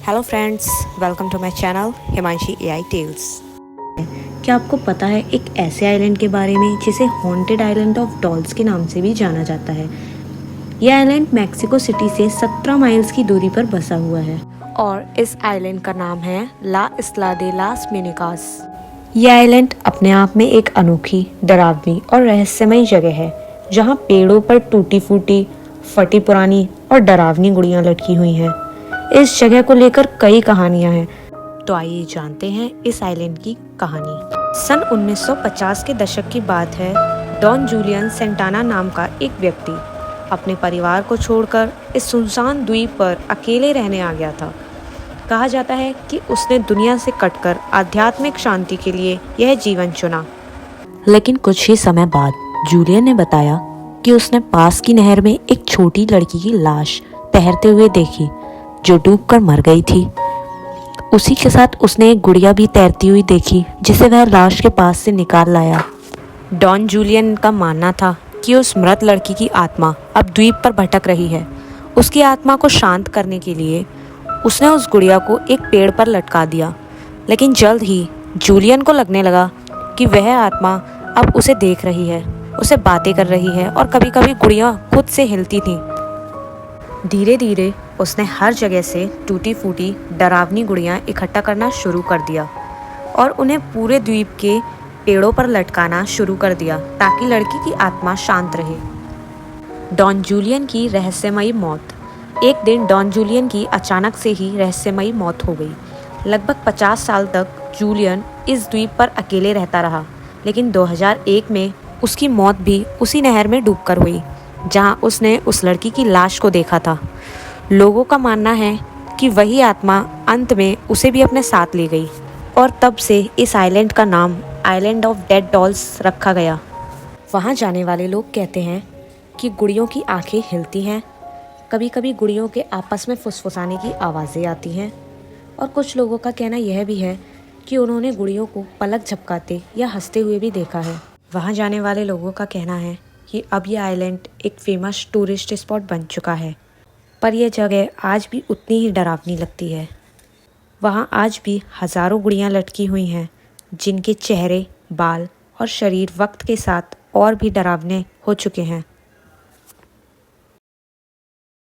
Hello friends, welcome to my channel Himanshi AI tales. क्या आपको पता है एक ऐसे आइलैंड के बारे में जिसे हॉन्टेड आइलैंड ऑफ डॉल्स के नाम से भी जाना जाता है। यह आइलैंड मैक्सिको सिटी से 17 माइल्स की दूरी पर बसा हुआ है और इस आइलैंड का नाम है ला इस्ला दे लास मिनिकास। यह आइलैंड अपने आप में एक अनोखी, डरावनी और रहस्यमयी जगह है, जहाँ पेड़ों पर टूटी फूटी, फटी पुरानी और डरावनी गुड़ियाँ लटकी हुई हैं। इस जगह को लेकर कई कहानियाँ हैं, तो आइए जानते हैं इस आइलैंड की कहानी। सन 1950 के दशक की बात है। डॉन जूलियन सेंटाना नाम का एक व्यक्ति अपने परिवार को छोड़कर इस सुनसान द्वीप पर अकेले रहने आ गया था। कहा जाता है कि उसने दुनिया से कटकर आध्यात्मिक शांति के लिए यह जीवन चुना। लेकिन कुछ ही समय बाद जूलियन ने बताया कि उसने पास की नहर में एक छोटी लड़की की लाश तैरते हुए देखी, जो डूबकर मर गई थी। उसी के साथ उसने एक गुड़िया भी तैरती हुई देखी, जिसे वह लाश के पास से निकाल लाया। डॉन जूलियन का मानना था कि उस मृत लड़की की आत्मा अब द्वीप पर भटक रही है। उसकी आत्मा को शांत करने के लिए उसने उस गुड़िया को एक पेड़ पर लटका दिया। लेकिन जल्द ही जूलियन को लगने लगा कि वह आत्मा अब उसे देख रही है, उसे बातें कर रही है और कभी कभी गुड़िया खुद से हिलती थी। धीरे धीरे उसने हर जगह से टूटी फूटी डरावनी गुड़ियाँ इकट्ठा करना शुरू कर दिया और उन्हें पूरे द्वीप के पेड़ों पर लटकाना शुरू कर दिया, ताकि लड़की की आत्मा शांत रहे। डॉन जूलियन की रहस्यमयी मौत। एक दिन डॉन जूलियन की अचानक से ही रहस्यमयी मौत हो गई। लगभग 50 साल तक जूलियन इस द्वीप पर अकेले रहता रहा, लेकिन 2001 में उसकी मौत भी उसी नहर में डूबकर हुई, जहां उसने उस लड़की की लाश को देखा था। लोगों का मानना है कि वही आत्मा अंत में उसे भी अपने साथ ले गई और तब से इस आइलैंड का नाम आइलैंड ऑफ डेड डॉल्स रखा गया। वहाँ जाने वाले लोग कहते हैं कि गुड़ियों की आंखें हिलती हैं, कभी कभी गुड़ियों के आपस में फुसफुसाने की आवाज़ें आती हैं, और कुछ लोगों का कहना यह भी है कि उन्होंने गुड़ियों को पलक झपकाते या हंसते हुए भी देखा है। वहाँ जाने वाले लोगों का कहना है कि अब यह आइलैंड एक फेमस टूरिस्ट स्पॉट बन चुका है, पर यह जगह आज भी उतनी ही डरावनी लगती है। वहाँ आज भी हज़ारों गुड़ियाँ लटकी हुई हैं, जिनके चेहरे, बाल और शरीर वक्त के साथ और भी डरावने हो चुके हैं।